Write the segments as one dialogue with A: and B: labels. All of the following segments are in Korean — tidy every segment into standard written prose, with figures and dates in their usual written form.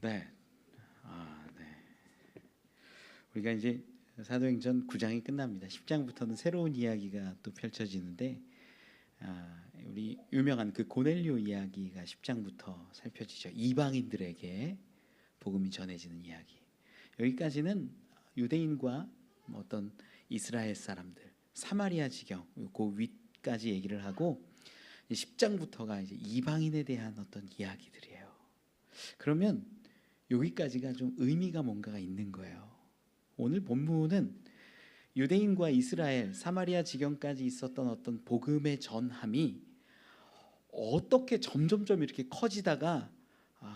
A: 네. 네. 우리가 이제 사도행전 9장이 끝납니다. 10장부터는 새로운 이야기가 또 펼쳐지는데 우리 유명한 그 고넬료 이야기가 10장부터 살펴지죠. 이방인들에게 복음이 전해지는 이야기. 여기까지는 유대인과 어떤 이스라엘 사람들, 사마리아 지경 그 윗까지 얘기를 하고 10장부터가 이제 이방인에 대한 어떤 이야기들이에요. 그러면 여기까지가 좀 의미가 뭔가가 있는 거예요. 오늘 본문은 유대인과 이스라엘, 사마리아 지경까지 있었던 어떤 복음의 전함이 어떻게 점점점 이렇게 커지다가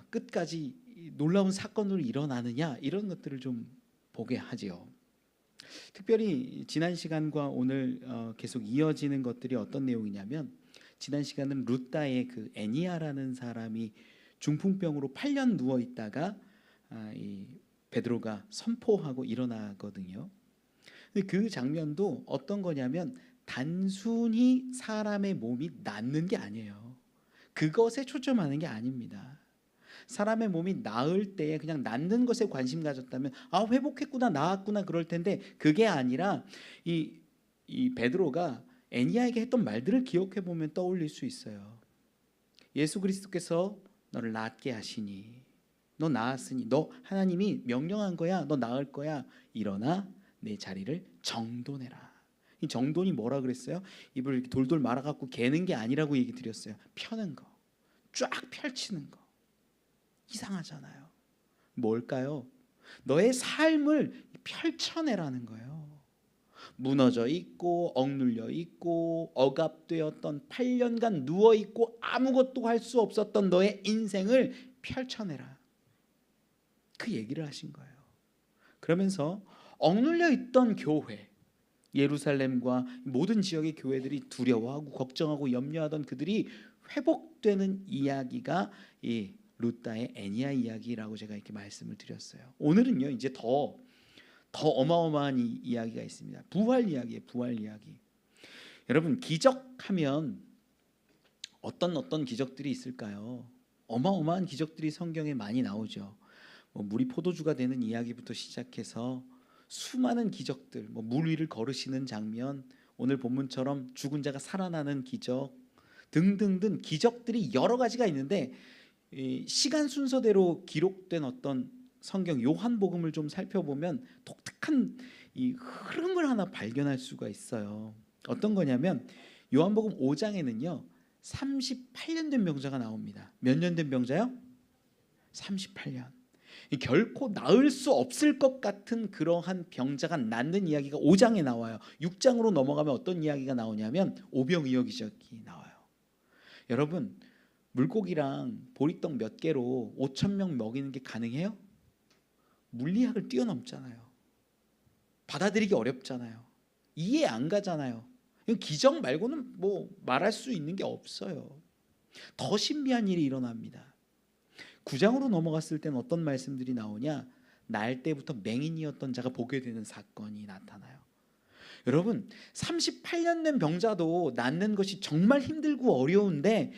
A: 끝까지 놀라운 사건으로 일어나느냐, 이런 것들을 좀 보게 하지요. 특별히 지난 시간과 오늘 계속 이어지는 것들이 어떤 내용이냐면, 지난 시간은 루다의 그 애니아라는 사람이 중풍병으로 8년 누워 있다가 이 베드로가 선포하고 일어나거든요. 근데 그 장면도 어떤 거냐면 단순히 사람의 몸이 낫는 게 아니에요. 그것에 초점하는 게 아닙니다. 사람의 몸이 나을 때에 그냥 낫는 것에 관심 가졌다면 회복했구나, 나았구나 그럴 텐데, 그게 아니라 이 베드로가 애니아에게 했던 말들을 기억해 보면 떠올릴 수 있어요. 예수 그리스도께서 너를 낫게 하시니, 너 나았으니, 너 하나님이 명령한 거야, 너 나을 거야, 일어나 내 자리를 정돈해라. 이 정돈이 뭐라 그랬어요? 입을 이렇게 돌돌 말아갖고 개는 게 아니라고 얘기 드렸어요. 펴는 거, 쫙 펼치는 거. 이상하잖아요. 뭘까요? 너의 삶을 펼쳐내라는 거예요. 무너져 있고 억눌려 있고 억압되었던 8년간 누워 있고 아무것도 할 수 없었던 너의 인생을 펼쳐내라, 그 얘기를 하신 거예요. 그러면서 억눌려 있던 교회, 예루살렘과 모든 지역의 교회들이 두려워하고 걱정하고 염려하던 그들이 회복되는 이야기가 이 루다의 애니아 이야기라고 제가 이렇게 말씀을 드렸어요. 오늘은요, 이제 더 어마어마한 이야기가 있습니다. 부활 이야기예요. 부활 이야기. 여러분, 기적하면 어떤 기적들이 있을까요? 어마어마한 기적들이 성경에 많이 나오죠. 물이 포도주가 되는 이야기부터 시작해서 수많은 기적들, 물 위를 걸으시는 장면, 오늘 본문처럼 죽은 자가 살아나는 기적 등등등 기적들이 여러 가지가 있는데, 시간 순서대로 기록된 어떤 성경 요한복음을 좀 살펴보면 독특한 이 흐름을 하나 발견할 수가 있어요. 어떤 거냐면 요한복음 5장에는요 38년 된 병자가 나옵니다. 몇 년 된 병자요? 38년. 결코 나을 수 없을 것 같은 그러한 병자가 낫는 이야기가 5장에 나와요. 6장으로 넘어가면 어떤 이야기가 나오냐면 오병이어 기적이 나와요. 여러분, 물고기랑 보리떡 몇 개로 5,000명 먹이는 게 가능해요? 물리학을 뛰어넘잖아요. 받아들이기 어렵잖아요. 이해 안 가잖아요. 기적 말고는 말할 수 있는 게 없어요. 더 신비한 일이 일어납니다. 9장으로 넘어갔을 때는 어떤 말씀들이 나오냐? 날 때부터 맹인이었던 자가 보게 되는 사건이 나타나요. 여러분, 38년 된 병자도 낫는 것이 정말 힘들고 어려운데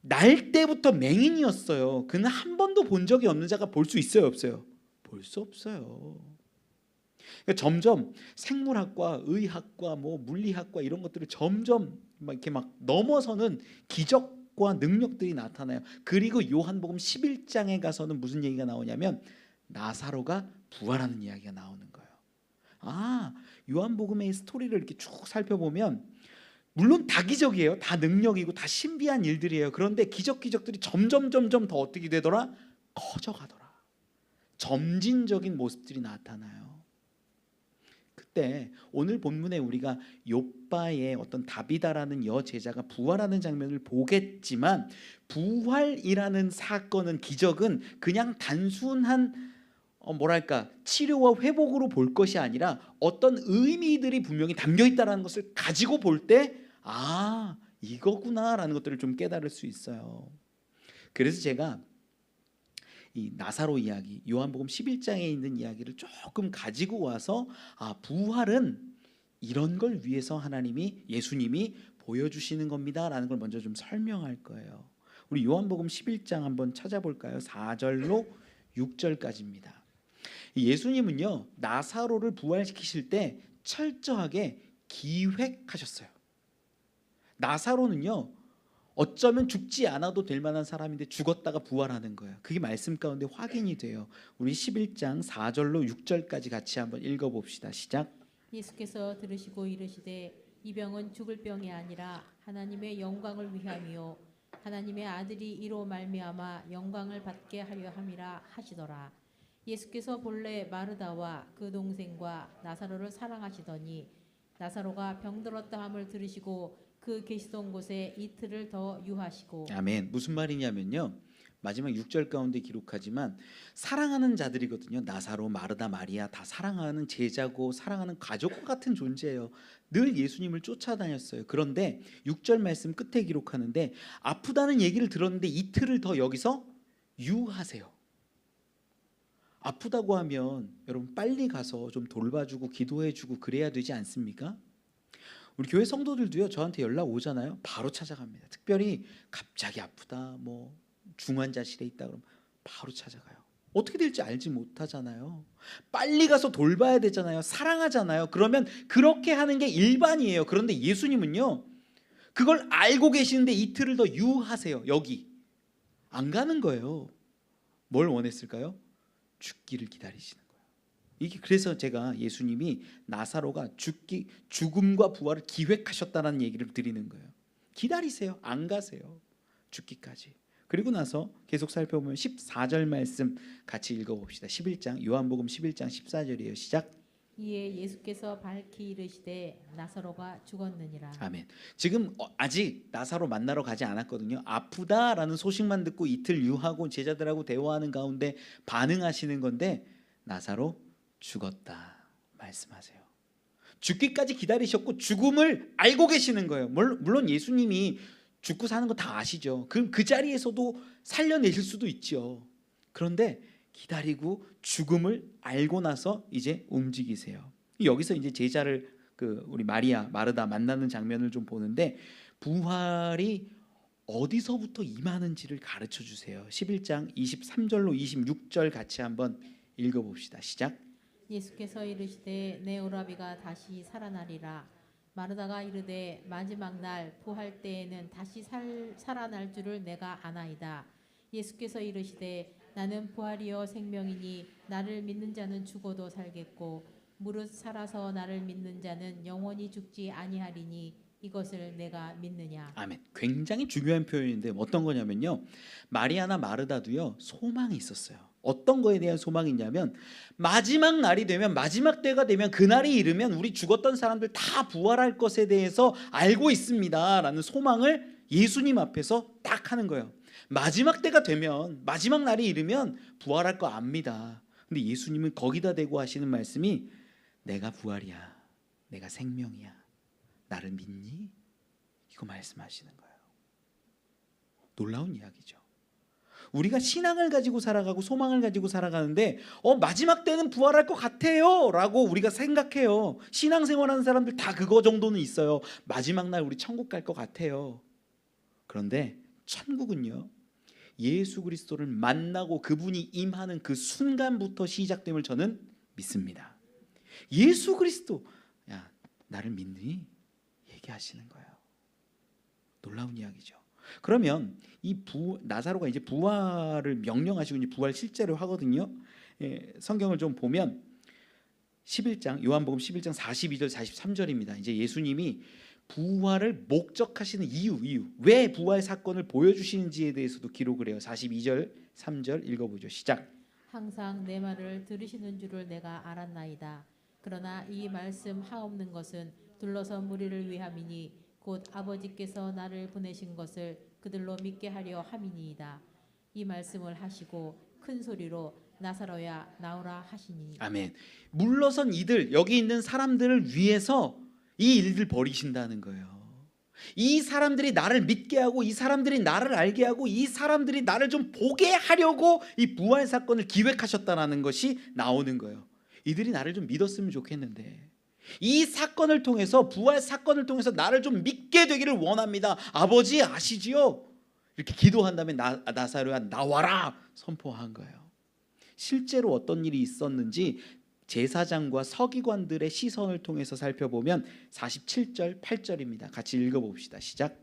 A: 날 때부터 맹인이었어요. 그는 한 번도 본 적이 없는 자가 볼 수 있어요, 없어요? 볼 수 없어요. 그러니까 점점 생물학과, 의학과, 물리학과 이런 것들을 점점 이렇게 넘어서는 기적과 능력들이 나타나요. 그리고 요한복음 11장에 가서는 무슨 얘기가 나오냐면 나사로가 부활하는 이야기가 나오는 거예요. 요한복음의 스토리를 이렇게 쭉 살펴보면 물론 다 기적이에요. 다 능력이고 다 신비한 일들이에요. 그런데 기적들이 점점 더 어떻게 되더라? 커져가더라. 점진적인 모습들이 나타나요. 그때 오늘 본문에 우리가 욥바의 어떤 다비다라는 여제자가 부활하는 장면을 보겠지만, 부활이라는 사건은, 기적은 그냥 단순한 치료와 회복으로 볼 것이 아니라 어떤 의미들이 분명히 담겨 있다는 것을 가지고 볼 때 이거구나라는 것들을 좀 깨달을 수 있어요. 그래서 제가 이 나사로 이야기, 요한복음 11장에 있는 이야기를 조금 가지고 와서 부활은 이런 걸 위해서 예수님이 보여주시는 겁니다라는 걸 먼저 좀 설명할 거예요. 우리 요한복음 11장 한번 찾아볼까요? 4절로 6절까지입니다. 예수님은요 나사로를 부활시키실 때 철저하게 기획하셨어요. 나사로는요 어쩌면 죽지 않아도 될 만한 사람인데 죽었다가 부활하는 거예요. 그게 말씀 가운데 확인이 돼요. 우리 11장 4절로 6절까지 같이 한번 읽어봅시다. 시작.
B: 예수께서 들으시고 이르시되 이 병은 죽을 병이 아니라 하나님의 영광을 위함이요 하나님의 아들이 이로 말미암아 영광을 받게 하려 함이라 하시더라. 예수께서 본래 마르다와 그 동생과 나사로를 사랑하시더니 나사로가 병들었다 함을 들으시고 그 계시던 곳에 이틀을 더 유하시고.
A: 아멘. 무슨 말이냐면요 마지막 6절 가운데 기록하지만 사랑하는 자들이거든요. 나사로, 마르다, 마리아 다 사랑하는 제자고 사랑하는 가족과 같은 존재예요. 늘 예수님을 쫓아다녔어요. 그런데 6절 말씀 끝에 기록하는데 아프다는 얘기를 들었는데 이틀을 더 여기서 유하세요. 아프다고 하면 여러분 빨리 가서 좀 돌봐주고 기도해주고 그래야 되지 않습니까? 우리 교회 성도들도요 저한테 연락 오잖아요. 바로 찾아갑니다. 특별히 갑자기 아프다 뭐 중환자실에 있다 그러면 바로 찾아가요. 어떻게 될지 알지 못하잖아요. 빨리 가서 돌봐야 되잖아요. 사랑하잖아요. 그러면 그렇게 하는 게 일반이에요. 그런데 예수님은요 그걸 알고 계시는데 이틀을 더 유하세요. 여기 안 가는 거예요. 뭘 원했을까요? 죽기를 기다리시는 거예요. 이게 그래서 제가 예수님이 나사로가 죽음과 부활을 기획하셨다는 얘기를 드리는 거예요. 기다리세요. 안 가세요. 죽기까지. 그리고 나서 계속 살펴보면 14절 말씀 같이 읽어봅시다. 11장 요한복음 11장 14절이에요. 시작.
B: 이에 예수께서 밝히 이르시되 나사로가 죽었느니라.
A: 아멘. 지금 아직 나사로 만나러 가지 않았거든요. 아프다라는 소식만 듣고 이틀 유하고 제자들하고 대화하는 가운데 반응하시는 건데 나사로 죽었다 말씀하세요. 죽기까지 기다리셨고 죽음을 알고 계시는 거예요. 물론 예수님이 죽고 사는 거 다 아시죠. 그 자리에서도 살려내실 수도 있죠. 그런데 기다리고 죽음을 알고 나서 이제 움직이세요. 여기서 이제 제자를 우리 마리아, 마르다 만나는 장면을 좀 보는데 부활이 어디서부터 임하는지를 가르쳐 주세요. 11장 23절로 26절 같이 한번 읽어봅시다. 시작.
B: 예수께서 이르시되 내 오라비가 다시 살아나리라. 마르다가 이르되 마지막 날 부활 때에는 다시 살아날 줄을 내가 아나이다. 예수께서 이르시되 나는 부활이요 생명이니 나를 믿는 자는 죽어도 살겠고 무릇 살아서 나를 믿는 자는 영원히 죽지 아니하리니 이것을 내가 믿느냐.
A: 아멘. 굉장히 중요한 표현인데 어떤 거냐면요. 마리아나 마르다도요 소망이 있었어요. 어떤 거에 대한 소망이 있냐면 마지막 날이 되면 마지막 때가 되면 그날이 이르면 우리 죽었던 사람들 다 부활할 것에 대해서 알고 있습니다 라는 소망을 예수님 앞에서 딱 하는 거예요. 마지막 때가 되면 마지막 날이 이르면 부활할 거 압니다. 근데 예수님은 거기다 대고 하시는 말씀이 내가 부활이야. 내가 생명이야. 나를 믿니? 이거 말씀하시는 거예요. 놀라운 이야기죠. 우리가 신앙을 가지고 살아가고 소망을 가지고 살아가는데 마지막 때는 부활할 것 같아요 라고 우리가 생각해요. 신앙생활하는 사람들 다 그거 정도는 있어요. 마지막 날 우리 천국 갈 것 같아요. 그런데 천국은요 예수 그리스도를 만나고 그분이 임하는 그 순간부터 시작됨을 저는 믿습니다. 예수 그리스도 야 나를 믿니? 얘기하시는 거예요. 놀라운 이야기죠. 그러면 이 나사로가 이제 부활을 명령하시고 이제 부활 실제로 하거든요. 성경을 좀 보면 11장 요한복음 11장 42절 43절입니다. 이제 예수님이 부활을 목적하시는 이유 왜 부활 사건을 보여주시는지에 대해서도 기록을 해요. 42절 3절 읽어보죠. 시작.
B: 항상 내 말을 들으시는 줄을 내가 알았나이다. 그러나 이 말씀 하옵는 것은 둘러서 무리를 위함이니 곧 아버지께서 나를 보내신 것을 그들로 믿게 하려 함이니이다. 이 말씀을 하시고 큰 소리로 나사로야 나오라 하시니.
A: 아멘. 물러선 이들 여기 있는 사람들을 위해서 이 일들 벌이신다는 거예요. 이 사람들이 나를 믿게 하고 이 사람들이 나를 알게 하고 이 사람들이 나를 좀 보게 하려고 이 부활 사건을 기획하셨다는 것이 나오는 거예요. 이들이 나를 좀 믿었으면 좋겠는데 이 사건을 통해서 부활 사건을 통해서 나를 좀 믿게 되기를 원합니다. 아버지 아시지요? 이렇게 기도한 다음에 나사로야 나와라 선포한 거예요. 실제로 어떤 일이 있었는지 제사장과 서기관들의 시선을 통해서 살펴보면 47절 8절입니다. 같이 읽어봅시다. 시작.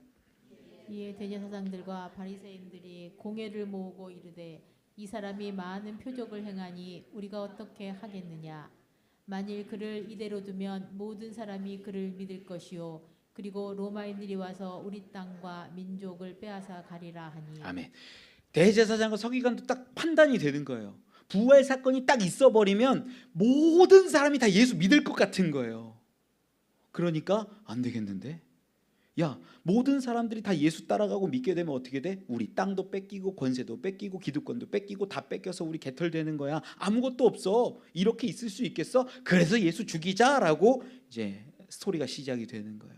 B: 이에 대제사장들과 바리새인들이 공회를 모으고 이르되 이 사람이 많은 표적을 행하니 우리가 어떻게 하겠느냐. 만일 그를 이대로 두면 모든 사람이 그를 믿을 것이요 그리고 로마인들이 와서 우리 땅과 민족을 빼앗아 가리라 하니.
A: 아멘. 대제사장과 서기관도 딱 판단이 되는 거예요. 부활 사건이 딱 있어버리면 모든 사람이 다 예수 믿을 것 같은 거예요. 그러니까 안 되겠는데? 야, 모든 사람들이 다 예수 따라가고 믿게 되면 어떻게 돼? 우리 땅도 뺏기고 권세도 뺏기고 기득권도 뺏기고 다 뺏겨서 우리 개털되는 거야. 아무것도 없어. 이렇게 있을 수 있겠어? 그래서 예수 죽이자라고 이제 스토리가 시작이 되는 거예요.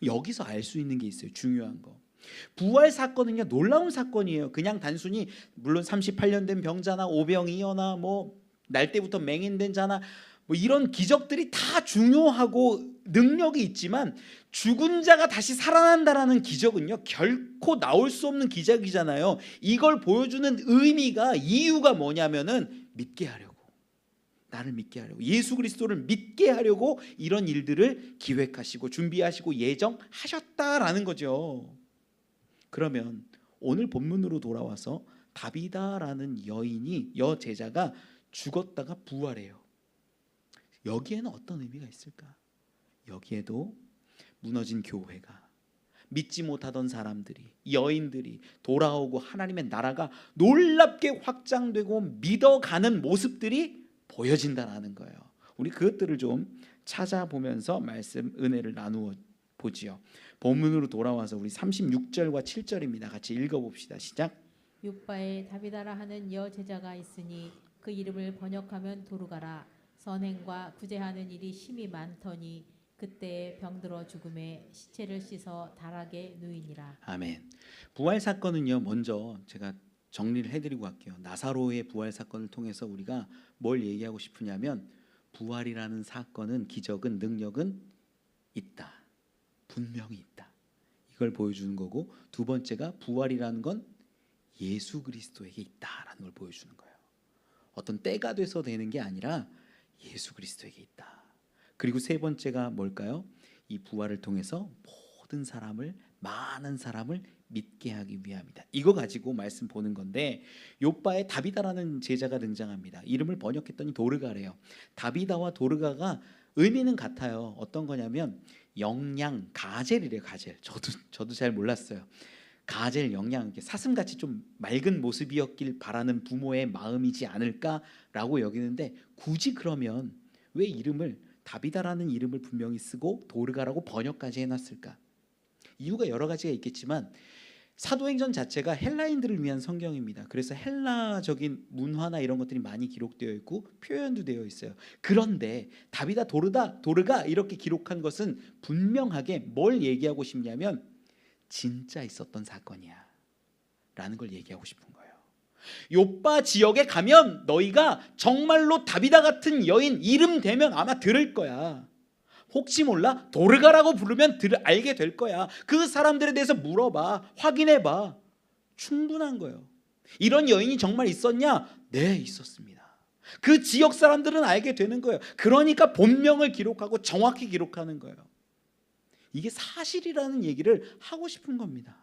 A: 여기서 알 수 있는 게 있어요. 중요한 거. 부활 사건은요 놀라운 사건이에요. 그냥 단순히 물론 38년 된 병자나 오병이어나 뭐 날 때부터 맹인된 자나 뭐 이런 기적들이 다 중요하고 능력이 있지만 죽은 자가 다시 살아난다라는 기적은요 결코 나올 수 없는 기적이잖아요. 이걸 보여주는 의미가 이유가 뭐냐면은 믿게 하려고, 나를 믿게 하려고, 예수 그리스도를 믿게 하려고 이런 일들을 기획하시고 준비하시고 예정하셨다라는 거죠. 그러면 오늘 본문으로 돌아와서 다비다라는 여제자가 죽었다가 부활해요. 여기에는 어떤 의미가 있을까? 여기에도 무너진 교회가, 믿지 못하던 사람들이, 여인들이 돌아오고 하나님의 나라가 놀랍게 확장되고 믿어가는 모습들이 보여진다라는 거예요. 우리 그것들을 좀 찾아보면서 말씀 은혜를 나누어 보지요. 본문으로 돌아와서 우리 36절과 7절입니다. 같이 읽어봅시다. 시작.
B: 욥바에 다비다라 하는 여제자가 있으니 그 이름을 번역하면 도르가라. 선행과 구제하는 일이 심히 많더니 그때 병들어 죽음에 시체를 씻어 다락에 누이니라.
A: 아멘. 부활 사건은요 먼저 제가 정리를 해드리고 갈게요. 나사로의 부활 사건을 통해서 우리가 뭘 얘기하고 싶으냐면 부활이라는 사건은, 기적은, 능력은 있다. 분명히 있다. 이걸 보여주는 거고, 두 번째가 부활이라는 건 예수 그리스도에게 있다라는 걸 보여주는 거예요. 어떤 때가 돼서 되는 게 아니라 예수 그리스도에게 있다. 그리고 세 번째가 뭘까요? 이 부활을 통해서 모든 사람을, 많은 사람을 믿게 하기 위함이다. 이거 가지고 말씀 보는 건데, 욥바에 다비다라는 제자가 등장합니다. 이름을 번역했더니 도르가래요. 다비다와 도르가가 의미는 같아요. 어떤 거냐면 영양, 가젤이래요. 가젤. 저도 잘 몰랐어요. 가젤, 영양, 사슴같이 좀 맑은 모습이었길 바라는 부모의 마음이지 않을까라고 여기는데, 굳이 그러면 왜 이름을 다비다라는 이름을 분명히 쓰고 도르가라고 번역까지 해놨을까? 이유가 여러 가지가 있겠지만 사도행전 자체가 헬라인들을 위한 성경입니다. 그래서 헬라적인 문화나 이런 것들이 많이 기록되어 있고 표현도 되어 있어요. 그런데 다비다, 도르가 이렇게 기록한 것은 분명하게 뭘 얘기하고 싶냐면 진짜 있었던 사건이야 라는 걸 얘기하고 싶은 거예요. 욥바 지역에 가면 너희가 정말로 다비다 같은 여인 이름 대면 아마 들을 거야. 혹시 몰라 도르가라고 부르면 알게 될 거야. 그 사람들에 대해서 물어봐, 확인해봐. 충분한 거예요. 이런 여인이 정말 있었냐? 네, 있었습니다. 그 지역 사람들은 알게 되는 거예요. 그러니까 본명을 기록하고 정확히 기록하는 거예요. 이게 사실이라는 얘기를 하고 싶은 겁니다.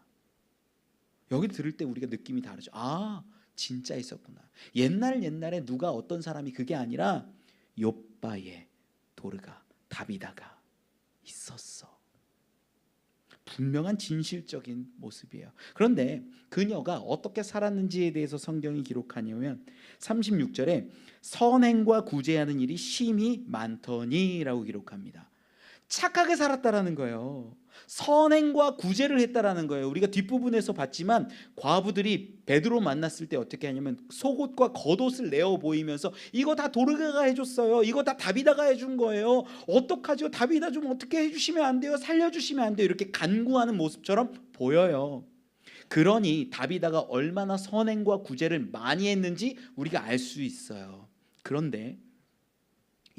A: 여기 들을 때 우리가 느낌이 다르죠. 아, 진짜 있었구나. 옛날에 누가 어떤 사람이, 그게 아니라 욥바에 도르가, 다비다가 있었어. 분명한 진실적인 모습이에요. 그런데 그녀가 어떻게 살았는지에 대해서 성경이 기록하냐면 36절에 선행과 구제하는 일이 심히 많더니라고 기록합니다. 착하게 살았다라는 거예요. 선행과 구제를 했다라는 거예요. 우리가 뒷부분에서 봤지만 과부들이 베드로 만났을 때 어떻게 하냐면 속옷과 겉옷을 내어 보이면서 이거 다 도르가가 해줬어요. 이거 다 다비다가 해준 거예요. 어떡하죠? 다비다 좀 어떻게 해주시면 안 돼요? 살려주시면 안 돼요? 이렇게 간구하는 모습처럼 보여요. 그러니 다비다가 얼마나 선행과 구제를 많이 했는지 우리가 알 수 있어요. 그런데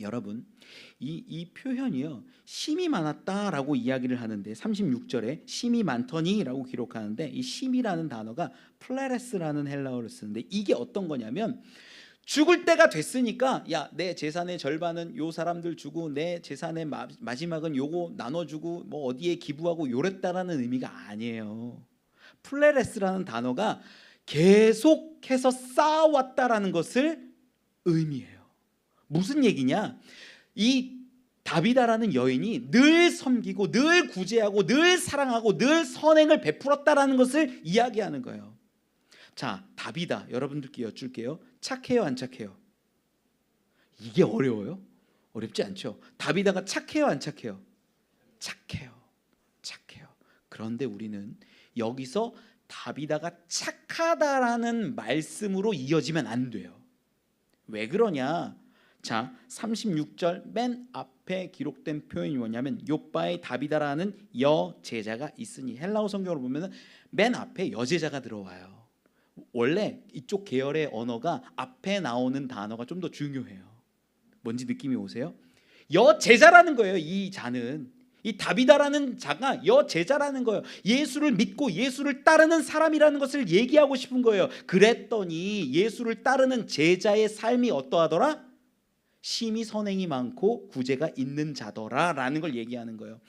A: 여러분, 이 표현이요 심이 많았다라고 이야기를 하는데 36절에 심이 많더니라고 기록하는데 이 심이라는 단어가 플레레스라는 헬라어를 쓰는데 이게 어떤 거냐면 죽을 때가 됐으니까 야, 내 재산의 절반은 요 사람들 주고 내 재산의 마지막은 요거 나눠주고 뭐 어디에 기부하고 요랬다라는 의미가 아니에요. 플레레스라는 단어가 계속해서 쌓아왔다라는 것을 의미해요. 무슨 얘기냐? 이 다비다라는 여인이 늘 섬기고 늘 구제하고 늘 사랑하고 늘 선행을 베풀었다라는 것을 이야기하는 거예요. 자, 다비다 여러분들께 여쭐게요. 착해요, 안 착해요? 이게 어려워요? 어렵지 않죠? 다비다가 착해요, 안 착해요? 착해요. 착해요. 그런데 우리는 여기서 다비다가 착하다라는 말씀으로 이어지면 안 돼요. 왜 그러냐? 자, 36절 맨 앞에 기록된 표현이 뭐냐면 요바의 다비다라는 여제자가 있으니, 헬라어 성경으로 보면 맨 앞에 여제자가 들어와요. 원래 이쪽 계열의 언어가 앞에 나오는 단어가 좀 더 중요해요. 뭔지 느낌이 오세요? 여제자라는 거예요. 이 자는, 이 다비다라는 자가 여제자라는 거예요. 예수를 믿고 예수를 따르는 사람이라는 것을 얘기하고 싶은 거예요. 그랬더니 예수를 따르는 제자의 삶이 어떠하더라? 심히 선행이 많고 구제가 있는 자더라라는 걸 얘기하는 거예요.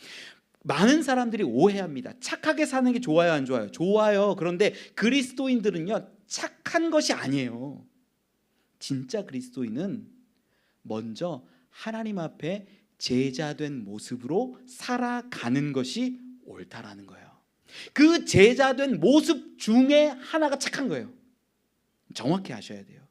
A: 많은 사람들이 오해합니다. 착하게 사는 게 좋아요, 안 좋아요? 좋아요. 그런데 그리스도인들은요, 착한 것이 아니에요. 진짜 그리스도인은 먼저 하나님 앞에 제자된 모습으로 살아가는 것이 옳다라는 거예요. 그 제자된 모습 중에 하나가 착한 거예요. 정확히 아셔야 돼요.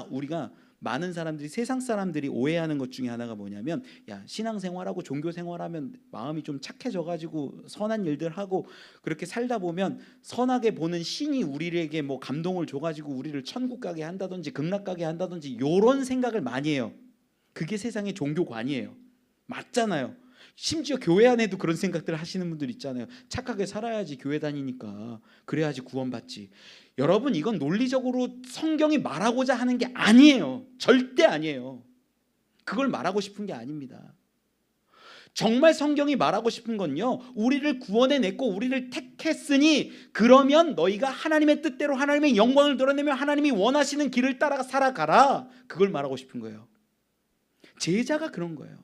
A: 우리가 많은 사람들이, 세상 사람들이 오해하는 것 중에 하나가 뭐냐면, 야, 신앙생활하고 종교생활하면 마음이 좀 착해져가지고 선한 일들 하고 그렇게 살다 보면 선하게 보는 신이 우리에게 뭐 감동을 줘가지고 우리를 천국 가게 한다든지 극락 가게 한다든지 이런 생각을 많이 해요. 그게 세상의 종교관이에요. 맞잖아요. 심지어 교회 안에도 그런 생각들을 하시는 분들 있잖아요. 착하게 살아야지 교회 다니니까, 그래야지 구원받지. 여러분, 이건 논리적으로 성경이 말하고자 하는 게 아니에요. 절대 아니에요. 그걸 말하고 싶은 게 아닙니다. 정말 성경이 말하고 싶은 건요, 우리를 구원해냈고 우리를 택했으니 그러면 너희가 하나님의 뜻대로 하나님의 영광을 드러내며 하나님이 원하시는 길을 따라 살아가라. 그걸 말하고 싶은 거예요. 제자가 그런 거예요.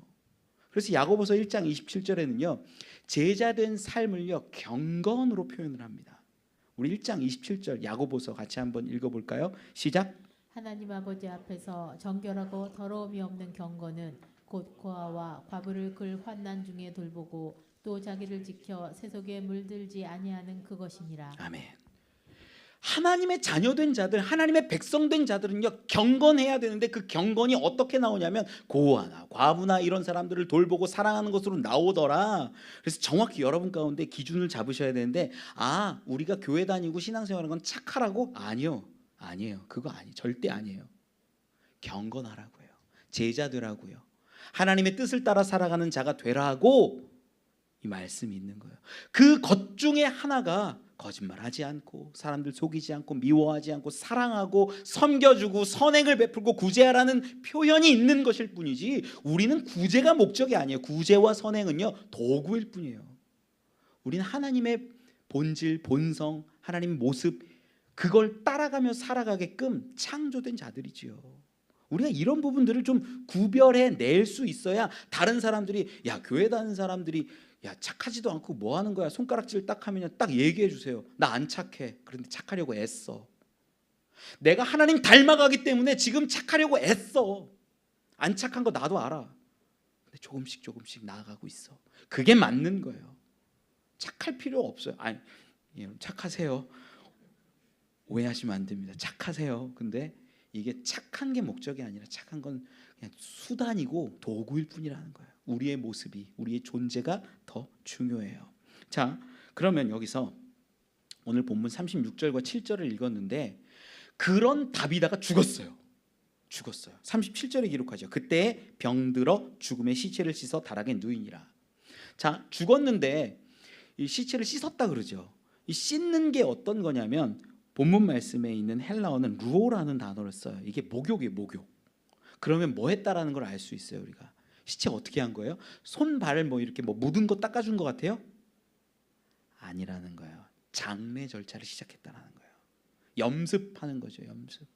A: 그래서 야고보서 1장 27절에는요 제자된 삶을요 경건으로 표현을 합니다. 우리 1장 27절 야고보서 같이 한번 읽어볼까요? 시작.
B: 하나님 아버지 앞에서 정결하고 더러움이 없는 경건은 곧 고아와 과부를 글 환난 중에 돌보고 또 자기를 지켜 세속에 물들지 아니하는 그것이니라.
A: 아멘. 하나님의 자녀된 자들, 하나님의 백성된 자들은요 경건해야 되는데, 그 경건이 어떻게 나오냐면 고아나 과부나 이런 사람들을 돌보고 사랑하는 것으로 나오더라. 그래서 정확히 여러분 가운데 기준을 잡으셔야 되는데, 우리가 교회 다니고 신앙생활하는 건 착하라고? 아니요, 그거 절대 아니에요. 경건하라고요. 제자 되라고요. 하나님의 뜻을 따라 살아가는 자가 되라고 이 말씀이 있는 거예요. 그 것 중에 하나가 거짓말하지 않고 사람들 속이지 않고 미워하지 않고 사랑하고 섬겨주고 선행을 베풀고 구제하라는 표현이 있는 것일 뿐이지, 우리는 구제가 목적이 아니에요. 구제와 선행은요 도구일 뿐이에요. 우리는 하나님의 본질, 본성, 하나님의 모습, 그걸 따라가며 살아가게끔 창조된 자들이지요. 우리가 이런 부분들을 좀 구별해 낼 수 있어야 다른 사람들이, 야, 교회 다니는 사람들이 야, 착하지도 않고 뭐 하는 거야? 손가락질 딱 하면 딱 얘기해 주세요. 나 안 착해. 그런데 착하려고 애써. 내가 하나님 닮아가기 때문에 지금 착하려고 애써. 안 착한 거 나도 알아. 근데 조금씩 나아가고 있어. 그게 맞는 거예요. 착할 필요 없어요. 착하세요. 오해하시면 안 됩니다. 착하세요. 근데 이게 착한 게 목적이 아니라 착한 건 그냥 수단이고 도구일 뿐이라는 거예요. 우리의 모습이, 우리의 존재가 더 중요해요. 자, 그러면 여기서 오늘 본문 36절과 7절을 읽었는데, 그런 다비다가 죽었어요. 37절에 기록하죠. 그때 병들어 죽음의 시체를 씻어 다락에 누이니라. 자, 죽었는데 이 시체를 씻었다 그러죠. 이 씻는 게 어떤 거냐면, 본문 말씀에 있는 헬라어는 루오라는 단어를 써요. 이게 목욕이에요, 목욕. 그러면 뭐 했다라는 걸 알 수 있어요. 우리가 시체 어떻게 한 거예요? 손발을 이렇게 묻은 거 닦아준 것 같아요? 아니라는 거예요. 장례 절차를 시작했다라는 거예요. 염습하는 거죠, 염습.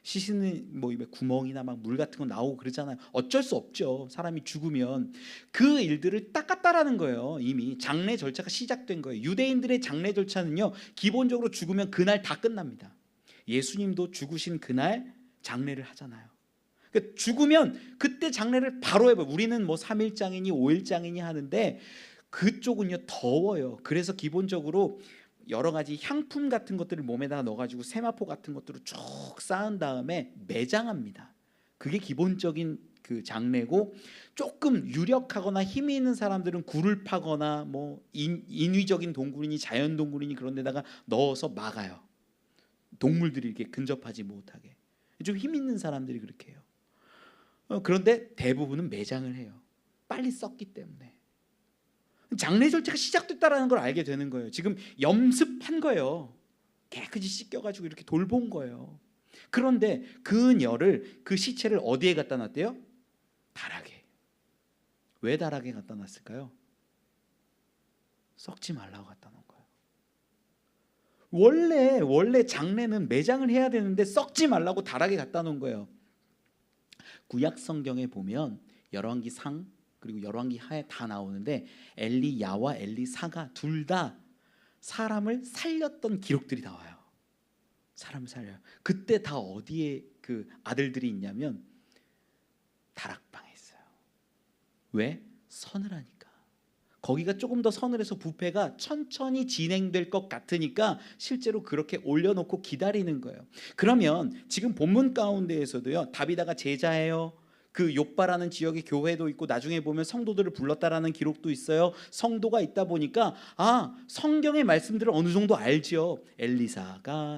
A: 씻는 뭐 입에 구멍이나 막 물 같은 거 나오고 그러잖아요. 어쩔 수 없죠. 사람이 죽으면 그 일들을 닦았다라는 거예요. 이미 장례 절차가 시작된 거예요. 유대인들의 장례 절차는요, 기본적으로 죽으면 그날 다 끝납니다. 예수님도 죽으신 그날 장례를 하잖아요. 그러니까 죽으면 그때 장례를 바로 해봐요. 우리는 뭐 3일장이니 5일장이니 하는데 그쪽은요 더워요. 그래서 기본적으로 여러 가지 향품 같은 것들을 몸에다가 넣어가지고 세마포 같은 것들을 쭉 쌓은 다음에 매장합니다. 그게 기본적인 그 장례고, 조금 유력하거나 힘이 있는 사람들은 굴을 파거나 뭐 인위적인 동굴이니 자연 동굴이니 그런 데다가 넣어서 막아요. 동물들이 이렇게 근접하지 못하게. 좀 힘 있는 사람들이 그렇게 해요. 그런데 대부분은 매장을 해요. 빨리 썩기 때문에. 장례 절차가 시작됐다라는 걸 알게 되는 거예요. 지금 염습한 거예요. 깨끗이 씻겨가지고 이렇게 돌본 거예요. 그런데 그 시체를 어디에 갖다 놨대요? 다락에. 왜 다락에 갖다 놨을까요? 썩지 말라고 갖다 놓은 거예요. 원래 장례는 매장을 해야 되는데 썩지 말라고 다락에 갖다 놓은 거예요. 구약 성경에 보면 열왕기상 그리고 열왕기하에 다 나오는데 엘리야와 엘리사가 둘 다 사람을 살렸던 기록들이 나와요. 사람을 살려요. 그때 다 어디에 그 아들들이 있냐면 다락방에 있어요. 왜? 서늘하니까. 거기가 조금 더 서늘해서 부패가 천천히 진행될 것 같으니까 실제로 그렇게 올려놓고 기다리는 거예요. 그러면 지금 본문 가운데에서도요, 다비다가 제자예요. 그 욥바라는 지역의 교회도 있고 나중에 보면 성도들을 불렀다라는 기록도 있어요. 성도가 있다 보니까 성경의 말씀들을 어느 정도 알지요.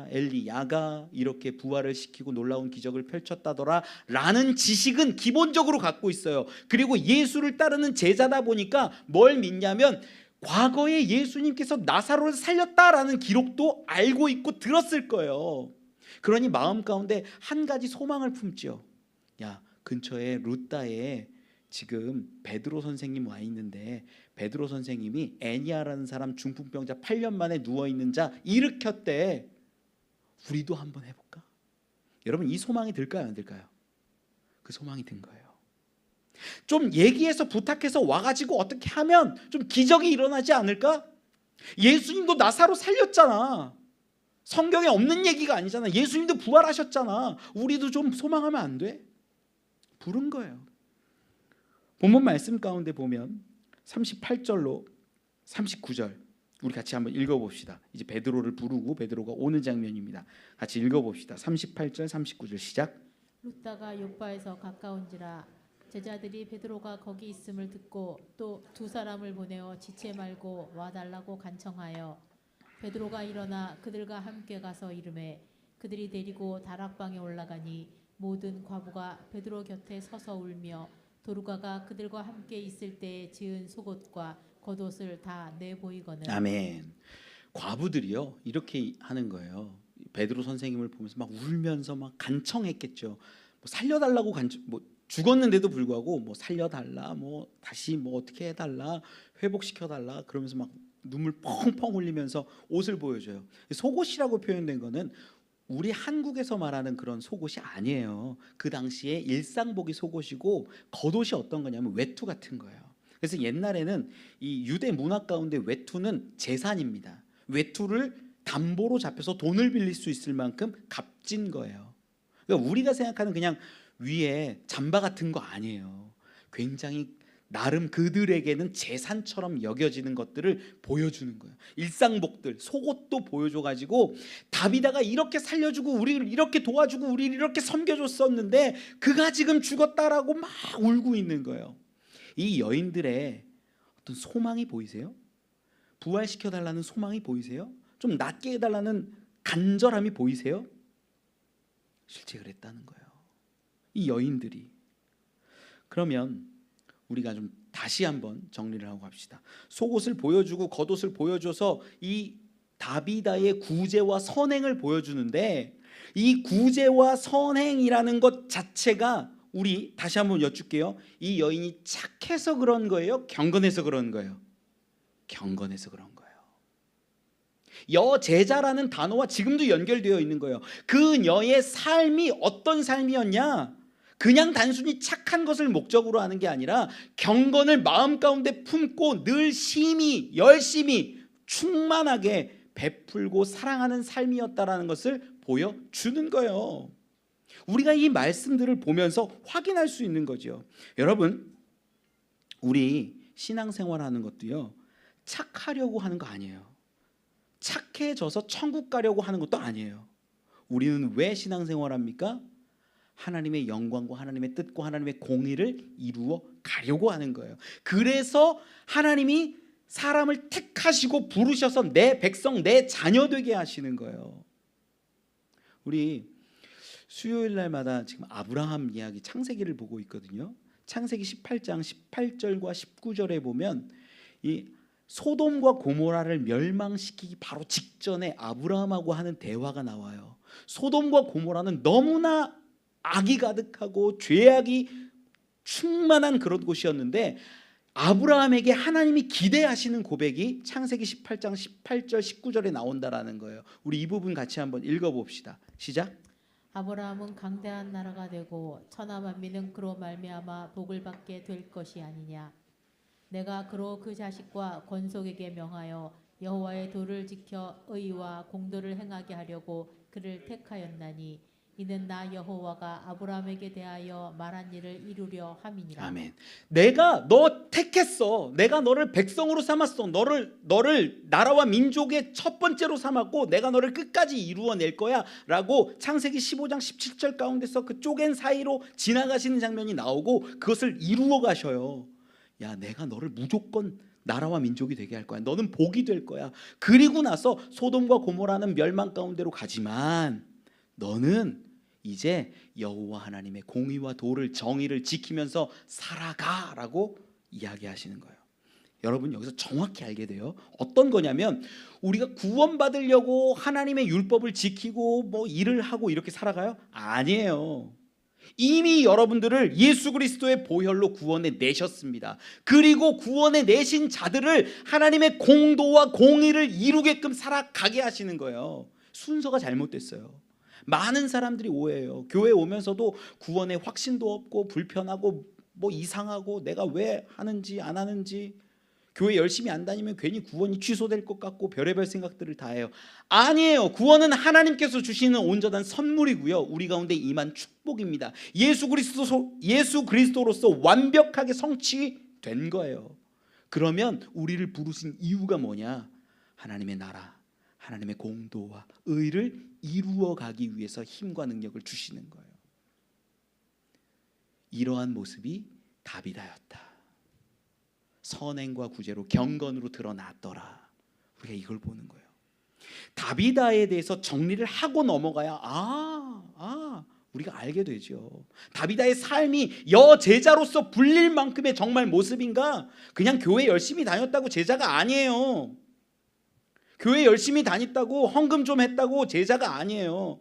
A: 엘리야가 이렇게 부활을 시키고 놀라운 기적을 펼쳤다더라 라는 지식은 기본적으로 갖고 있어요. 그리고 예수를 따르는 제자다 보니까 뭘 믿냐면 과거에 예수님께서 나사로를 살렸다라는 기록도 알고 있고 들었을 거예요. 그러니 마음 가운데 한 가지 소망을 품지요. 야, 근처에 루따에 지금 베드로 선생님 와 있는데 베드로 선생님이 애니아라는 사람 중풍병자 8년 만에 누워있는 자 일으켰대. 우리도 한번 해볼까? 여러분, 이 소망이 들까요 안 들까요? 그 소망이 든 거예요. 좀 얘기해서 부탁해서 와가지고 어떻게 하면 좀 기적이 일어나지 않을까? 예수님도 나사로 살렸잖아. 성경에 없는 얘기가 아니잖아. 예수님도 부활하셨잖아. 우리도 좀 소망하면 안 돼? 부른 거예요. 본문 말씀 가운데 보면 38절로 39절 우리 같이 한번 읽어봅시다. 이제 베드로를 부르고 베드로가 오는 장면입니다. 같이 읽어봅시다. 38절 39절 시작.
B: 루다가 욥바에서 가까운지라 제자들이 베드로가 거기 있음을 듣고 또 두 사람을 보내어 지체 말고 와달라고 간청하여 베드로가 일어나 그들과 함께 가서 이르매 그들이 데리고 다락방에 올라가니 모든 과부가 베드로 곁에 서서 울며 도르가가 그들과 함께 있을 때 지은 속옷과 겉옷을 다 내보이거늘.
A: 아멘. 과부들이요 이렇게 하는 거예요. 베드로 선생님을 보면서 막 울면서 막 간청했겠죠. 뭐 살려달라고 뭐 죽었는데도 불구하고 뭐 살려달라, 뭐 다시 뭐 어떻게 해달라, 회복시켜달라 그러면서 막 눈물 펑펑 흘리면서 옷을 보여줘요. 속옷이라고 표현된 거는 우리 한국에서 말하는 그런 속옷이 아니에요. 그 당시에 일상복이 속옷이고 겉옷이 어떤 거냐면 외투 같은 거예요. 그래서 옛날에는 이 유대 문화 가운데 외투는 재산입니다. 외투를 담보로 잡혀서 돈을 빌릴 수 있을 만큼 값진 거예요. 그러니까 우리가 생각하는 그냥 위에 잠바 같은 거 아니에요. 굉장히 나름 그들에게는 재산처럼 여겨지는 것들을 보여주는 거예요. 일상복들, 속옷도 보여줘가지고 다비다가 이렇게 살려주고 우리를 이렇게 도와주고 우리를 이렇게 섬겨줬었는데 그가 지금 죽었다라고 막 울고 있는 거예요. 이 여인들의 어떤 소망이 보이세요? 부활시켜달라는 소망이 보이세요? 좀 낫게 해달라는 간절함이 보이세요? 실제 그랬다는 거예요. 이 여인들이. 그러면 우리가 좀 다시 한번 정리를 하고 갑시다. 속옷을 보여주고 겉옷을 보여줘서 이 다비다의 구제와 선행을 보여주는데 이 구제와 선행이라는 것 자체가 우리 다시 한번 여쭐게요. 이 여인이 착해서 그런 거예요? 경건해서 그런 거예요? 경건해서 그런 거예요. 여제자라는 단어와 지금도 연결되어 있는 거예요. 그녀의 삶이 어떤 삶이었냐? 그냥 단순히 착한 것을 목적으로 하는 게 아니라 경건을 마음 가운데 품고 늘 심히 열심히 충만하게 베풀고 사랑하는 삶이었다라는 것을 보여주는 거예요. 우리가 이 말씀들을 보면서 확인할 수 있는 거죠. 여러분, 우리 신앙생활하는 것도요, 착하려고 하는 거 아니에요. 착해져서 천국 가려고 하는 것도 아니에요. 우리는 왜 신앙생활합니까? 하나님의 영광과 하나님의 뜻과 하나님의 공의를 이루어 가려고 하는 거예요. 그래서 하나님이 사람을 택하시고 부르셔서 내 백성, 내 자녀 되게 하시는 거예요. 우리 수요일 날마다 지금 아브라함 이야기 창세기를 보고 있거든요. 창세기 18장 18절과 19절에 보면 이 소돔과 고모라를 멸망시키기 바로 직전에 아브라함하고 하는 대화가 나와요. 소돔과 고모라는 너무나 악이 가득하고 죄악이 충만한 그런 곳이었는데 아브라함에게 하나님이 기대하시는 고백이 창세기 18장 18절 19절에 나온다라는 거예요. 우리 이 부분 같이 한번 읽어봅시다. 시작.
B: 아브라함은 강대한 나라가 되고 천하 만민은 그로 말미암아 복을 받게 될 것이 아니냐. 내가 그로 그 자식과 권속에게 명하여 여호와의 도를 지켜 의와 공도를 행하게 하려고 그를 택하였나니 이는 나 여호와가 아브라함에게 대하여 말한 일을 이루려 함이니라.
A: 아멘. 내가 너 택했어. 내가 너를 백성으로 삼았어. 너를 나라와 민족의 첫 번째로 삼았고 내가 너를 끝까지 이루어낼 거야 라고 창세기 15장 17절 가운데서 그 쪼갠 사이로 지나가시는 장면이 나오고 그것을 이루어 가셔요. 야, 내가 너를 무조건 나라와 민족이 되게 할 거야. 너는 복이 될 거야. 그리고 나서 소돔과 고모라는 멸망 가운데로 가지만 너는 이제 여호와 하나님의 공의와 도를 정의를 지키면서 살아가라고 이야기하시는 거예요. 여러분, 여기서 정확히 알게 돼요. 어떤 거냐면 우리가 구원받으려고 하나님의 율법을 지키고 뭐 일을 하고 이렇게 살아가요? 아니에요. 이미 여러분들을 예수 그리스도의 보혈로 구원해 내셨습니다. 그리고 구원해 내신 자들을 하나님의 공도와 공의를 이루게끔 살아가게 하시는 거예요. 순서가 잘못됐어요. 많은 사람들이 오해해요. 교회 오면서도 구원의 확신도 없고 불편하고 뭐 이상하고 내가 왜 하는지 안 하는지, 교회 열심히 안 다니면 괜히 구원이 취소될 것 같고 별의별 생각들을 다 해요. 아니에요. 구원은 하나님께서 주시는 온전한 선물이고요, 우리 가운데 임한 축복입니다. 예수 그리스도로서 완벽하게 성취된 거예요. 그러면 우리를 부르신 이유가 뭐냐? 하나님의 나라, 하나님의 공도와 의를 이루어가기 위해서 힘과 능력을 주시는 거예요. 이러한 모습이 다비다였다. 선행과 구제로 경건으로 드러났더라. 우리가 이걸 보는 거예요. 다비다에 대해서 정리를 하고 넘어가야 우리가 알게 되죠. 다비다의 삶이 여제자로서 불릴 만큼의 정말 모습인가? 그냥 교회 열심히 다녔다고 제자가 아니에요. 교회 열심히 다녔다고 헌금 좀 했다고 제자가 아니에요.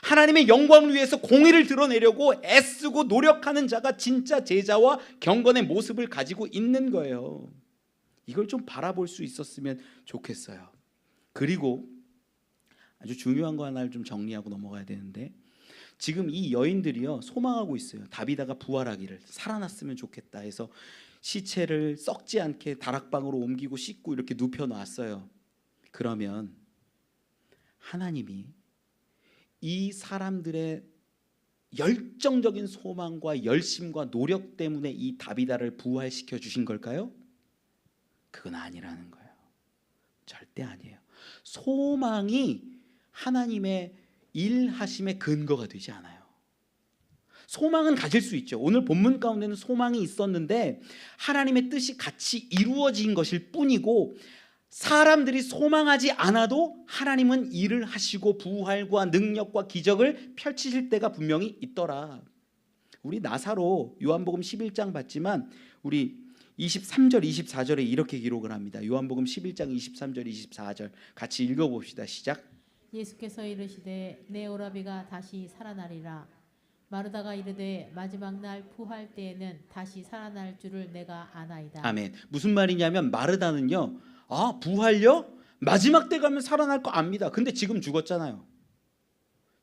A: 하나님의 영광을 위해서 공의를 드러내려고 애쓰고 노력하는 자가 진짜 제자와 경건의 모습을 가지고 있는 거예요. 이걸 좀 바라볼 수 있었으면 좋겠어요. 그리고 아주 중요한 거 하나를 좀 정리하고 넘어가야 되는데, 지금 이 여인들이요 소망하고 있어요. 다비다가 부활하기를, 살아났으면 좋겠다 해서 시체를 썩지 않게 다락방으로 옮기고 씻고 이렇게 눕혀놨어요. 그러면 하나님이 이 사람들의 열정적인 소망과 열심과 노력 때문에 이 다비다를 부활시켜 주신 걸까요? 그건 아니라는 거예요. 절대 아니에요. 소망이 하나님의 일하심의 근거가 되지 않아요. 소망은 가질 수 있죠. 오늘 본문 가운데는 소망이 있었는데 하나님의 뜻이 같이 이루어진 것일 뿐이고, 사람들이 소망하지 않아도 하나님은 일을 하시고 부활과 능력과 기적을 펼치실 때가 분명히 있더라. 우리 나사로 요한복음 11장 봤지만 우리 23절 24절에 이렇게 기록을 합니다. 요한복음 11장 23절 24절 같이 읽어봅시다. 시작.
B: 예수께서 이르시되 내 오라비가 다시 살아나리라. 마르다가 이르되 마지막 날 부활 때에는 다시 살아날 줄을 내가 아나이다.
A: 아멘. 무슨 말이냐면 마르다는요, 부활요? 마지막 때 가면 살아날 거 압니다. 근데 지금 죽었잖아요.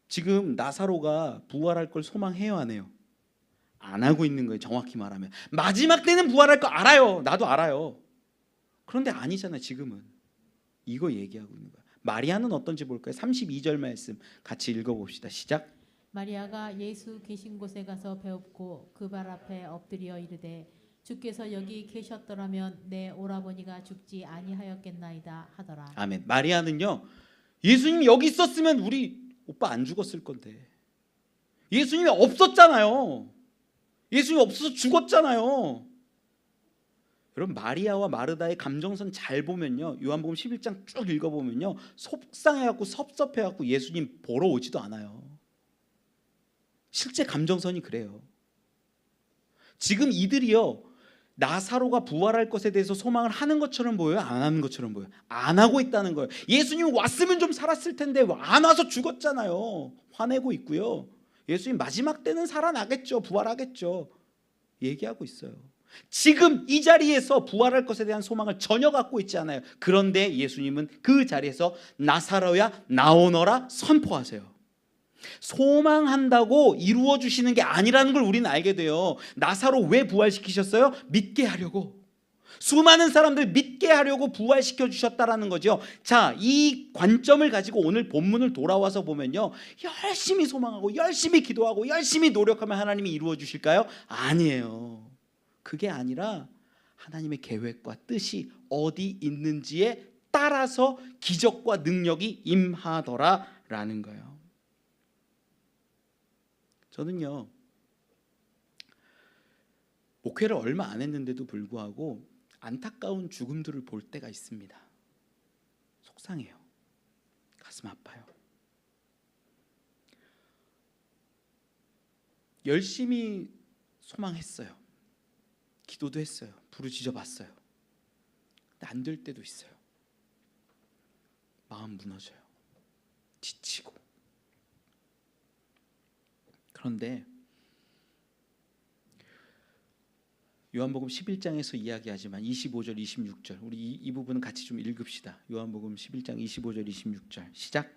A: 지금 나사로가 부활할 걸 소망해요, 안 해요? 안 하고 있는 거예요. 정확히 말하면 마지막 때는 부활할 거 알아요. 나도 알아요. 그런데 아니잖아요. 지금은. 이거 얘기하고 있는 거예요. 마리아는 어떤지 볼까요? 32절 말씀 같이 읽어봅시다. 시작.
B: 마리아가 예수 계신 곳에 가서 배웁고 그 발 앞에 엎드려 이르되 주께서 여기 계셨더라면 내 오라버니가 죽지 아니하였겠나이다 하더라.
A: 아멘. 마리아는요, 예수님이 여기 있었으면 우리 오빠 안 죽었을 건데, 예수님이 없었잖아요. 예수님이 없어서 죽었잖아요. 여러분, 마리아와 마르다의 감정선 잘 보면요, 요한복음 11장 쭉 읽어보면요, 속상해갖고 섭섭해갖고 예수님 보러 오지도 않아요. 실제 감정선이 그래요. 지금 이들이요, 나사로가 부활할 것에 대해서 소망을 하는 것처럼 보여요? 안 하는 것처럼 보여요? 안 하고 있다는 거예요. 예수님 왔으면 좀 살았을 텐데 안 와서 죽었잖아요. 화내고 있고요. 예수님 마지막 때는 살아나겠죠. 부활하겠죠. 얘기하고 있어요. 지금 이 자리에서 부활할 것에 대한 소망을 전혀 갖고 있지 않아요. 그런데 예수님은 그 자리에서 나사로야 나오너라 선포하세요. 소망한다고 이루어 주시는 게 아니라는 걸 우리는 알게 돼요. 나사로 왜 부활시키셨어요? 믿게 하려고. 수많은 사람들 믿게 하려고 부활시켜 주셨다라는 거죠. 자, 이 관점을 가지고 오늘 본문을 돌아와서 보면요, 열심히 소망하고 열심히 기도하고 열심히 노력하면 하나님이 이루어 주실까요? 아니에요. 그게 아니라 하나님의 계획과 뜻이 어디 있는지에 따라서 기적과 능력이 임하더라라는 거예요. 저는요, 목회를 얼마 안 했는데도 불구하고 안타까운 죽음들을 볼 때가 있습니다. 속상해요. 가슴 아파요. 열심히 소망했어요. 기도도 했어요. 부르짖어 봤어요. 근데 안 될 때도 있어요. 마음 무너져요. 지치고. 그런데 요한복음 11장에서 이야기하지만 25절 26절 우리 이 부분은 같이 좀 읽읍시다. 요한복음 11장 25절 26절 시작.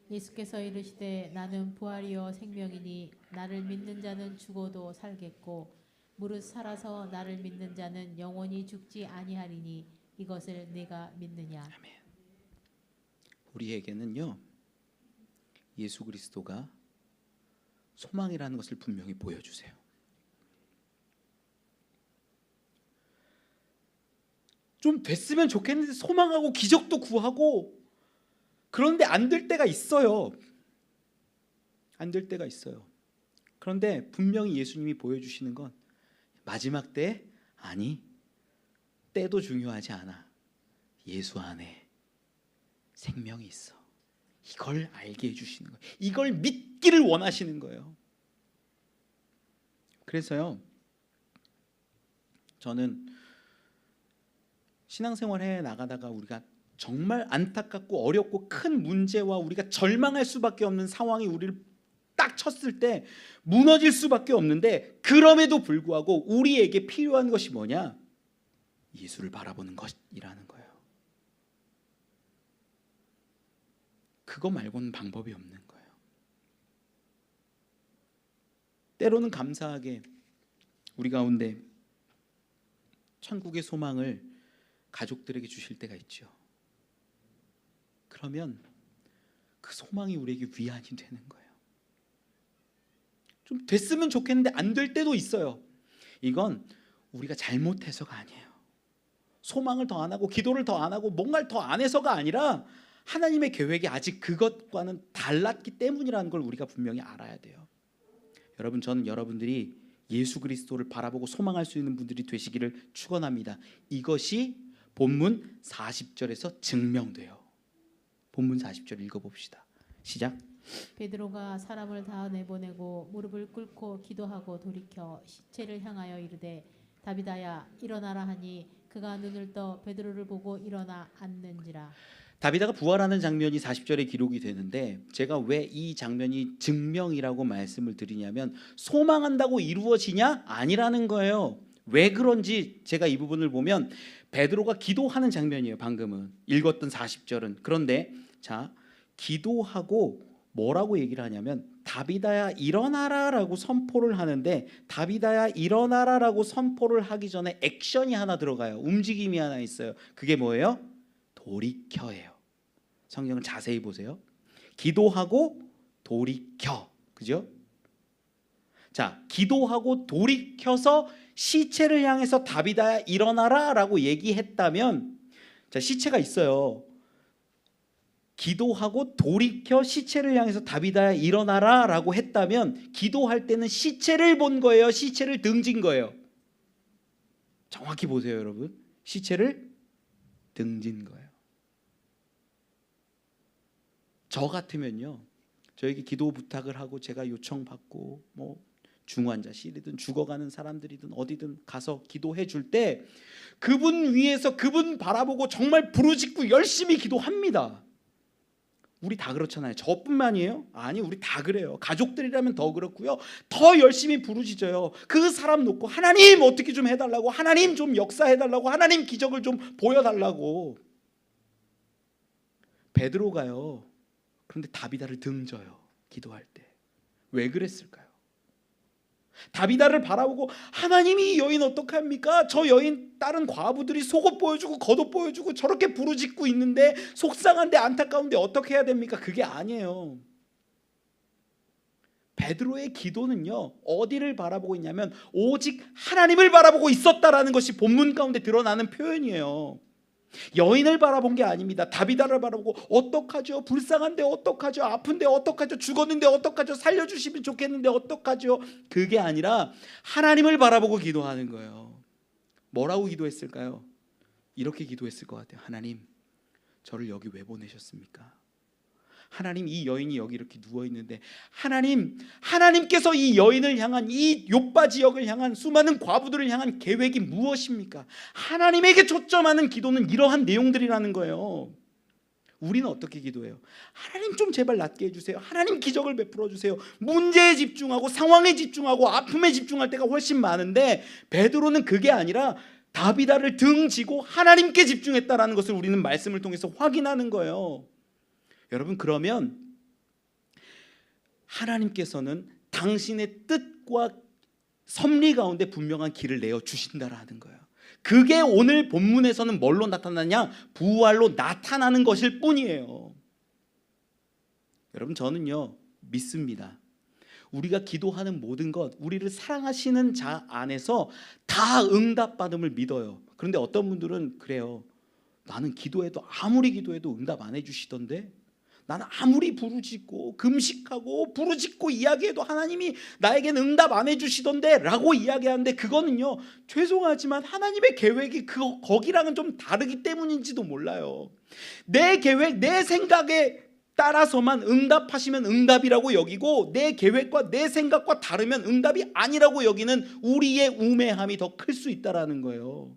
B: 예수께서 이르시되 나는 부활이요 생명이니 나를 믿는 자는 죽어도 살겠고 무릇 살아서 나를 믿는 자는 영원히 죽지 아니하리니 이것을 네가 믿느냐.
A: 아멘. 우리에게는요, 예수 그리스도가 소망이라는 것을 분명히 보여주세요. 좀 됐으면 좋겠는데 소망하고 기적도 구하고 그런데 안 될 때가 있어요. 안 될 때가 있어요. 그런데 분명히 예수님이 보여주시는 건 마지막 때, 아니, 때도 중요하지 않아. 예수 안에 생명이 있어. 이걸 알게 해주시는 거예요. 이걸 믿기를 원하시는 거예요. 그래서요, 저는 신앙생활 해 나가다가 우리가 정말 안타깝고 어렵고 큰 문제와 우리가 절망할 수밖에 없는 상황이 우리를 딱 쳤을 때 무너질 수밖에 없는데, 그럼에도 불구하고 우리에게 필요한 것이 뭐냐? 예수를 바라보는 것이라는 거예요. 그거 말고는 방법이 없는 거예요. 때로는 감사하게 우리 가운데 천국의 소망을 가족들에게 주실 때가 있죠. 그러면 그 소망이 우리에게 위안이 되는 거예요. 좀 됐으면 좋겠는데 안 될 때도 있어요. 이건 우리가 잘못해서가 아니에요. 소망을 더 안 하고 기도를 더 안 하고 뭔가를 더 안 해서가 아니라 하나님의 계획이 아직 그것과는 달랐기 때문이라는 걸 우리가 분명히 알아야 돼요. 여러분, 저는 여러분들이 예수 그리스도를 바라보고 소망할 수 있는 분들이 되시기를 축원합니다. 이것이 본문 40절에서 증명돼요. 본문 40절 읽어봅시다. 시작.
B: 베드로가 사람을 다 내보내고 무릎을 꿇고 기도하고 돌이켜 시체를 향하여 이르되 다비다야 일어나라 하니 그가 눈을 떠 베드로를 보고 일어나 앉는지라.
A: 다비다가 부활하는 장면이 40절에 기록이 되는데, 제가 왜 이 장면이 증명이라고 말씀을 드리냐면 소망한다고 이루어지냐? 아니라는 거예요. 왜 그런지 제가 이 부분을 보면 베드로가 기도하는 장면이에요. 방금은 읽었던 40절은. 그런데 자, 기도하고 뭐라고 얘기를 하냐면 다비다야 일어나라라고 선포를 하는데, 다비다야 일어나라라고 선포를 하기 전에 액션이 하나 들어가요. 움직임이 하나 있어요. 그게 뭐예요? 돌이켜예요. 성경을 자세히 보세요. 기도하고 돌이켜. 그죠? 자, 기도하고 돌이켜서 시체를 향해서 다비다야 일어나라라고 얘기했다면, 자, 시체가 있어요. 기도하고 돌이켜 시체를 향해서 다비다야 일어나라라고 했다면 기도할 때는 시체를 본 거예요? 시체를 등진 거예요? 정확히 보세요, 여러분. 시체를 등진 거예요. 저 같으면요, 저에게 기도 부탁을 하고 제가 요청받고 뭐 중환자실이든 죽어가는 사람들이든 어디든 가서 기도해 줄 때 그분 위에서 그분 바라보고 정말 부르짖고 열심히 기도합니다. 우리 다 그렇잖아요. 저뿐만이에요? 아니, 우리 다 그래요. 가족들이라면 더 그렇고요. 더 열심히 부르짖어요. 그 사람 놓고 하나님 어떻게 좀 해달라고, 하나님 좀 역사해달라고, 하나님 기적을 좀 보여달라고. 베드로가요, 그런데 다비다를 등져요. 기도할 때. 왜 그랬을까요? 다비다를 바라보고 하나님이 이 여인 어떡합니까? 저 여인 다른 과부들이 속옷 보여주고 겉옷 보여주고 저렇게 부르짖고 있는데 속상한데 안타까운데 어떻게 해야 됩니까? 그게 아니에요. 베드로의 기도는요, 어디를 바라보고 있냐면 오직 하나님을 바라보고 있었다라는 것이 본문 가운데 드러나는 표현이에요. 여인을 바라본 게 아닙니다. 다비다를 바라보고 어떡하죠? 불쌍한데 어떡하죠? 아픈데 어떡하죠? 죽었는데 어떡하죠? 살려주시면 좋겠는데 어떡하죠? 그게 아니라 하나님을 바라보고 기도하는 거예요. 뭐라고 기도했을까요? 이렇게 기도했을 것 같아요. 하나님, 저를 여기 왜 보내셨습니까? 하나님, 이 여인이 여기 이렇게 누워있는데 하나님께서 이 여인을 향한, 이 욥바 지역을 향한 수많은 과부들을 향한 계획이 무엇입니까? 하나님에게 초점하는 기도는 이러한 내용들이라는 거예요. 우리는 어떻게 기도해요? 하나님 좀 제발 낫게 해주세요. 하나님 기적을 베풀어 주세요. 문제에 집중하고 상황에 집중하고 아픔에 집중할 때가 훨씬 많은데, 베드로는 그게 아니라 다비다를 등지고 하나님께 집중했다라는 것을 우리는 말씀을 통해서 확인하는 거예요. 여러분, 그러면 하나님께서는 당신의 뜻과 섭리 가운데 분명한 길을 내어 주신다라는 거예요. 그게 오늘 본문에서는 뭘로 나타나냐? 부활로 나타나는 것일 뿐이에요. 여러분, 저는요 믿습니다. 우리가 기도하는 모든 것, 우리를 사랑하시는 자 안에서 다 응답받음을 믿어요. 그런데 어떤 분들은 그래요. 나는 기도해도 아무리 기도해도 응답 안 해주시던데, 나는 아무리 부르짖고 금식하고 부르짖고 이야기해도 하나님이 나에겐 응답 안 해주시던데 라고 이야기하는데, 그거는요, 죄송하지만 하나님의 계획이 거기랑은 좀 다르기 때문인지도 몰라요. 내 계획, 내 생각에 따라서만 응답하시면 응답이라고 여기고, 내 계획과 내 생각과 다르면 응답이 아니라고 여기는 우리의 우매함이 더 클 수 있다라는 거예요.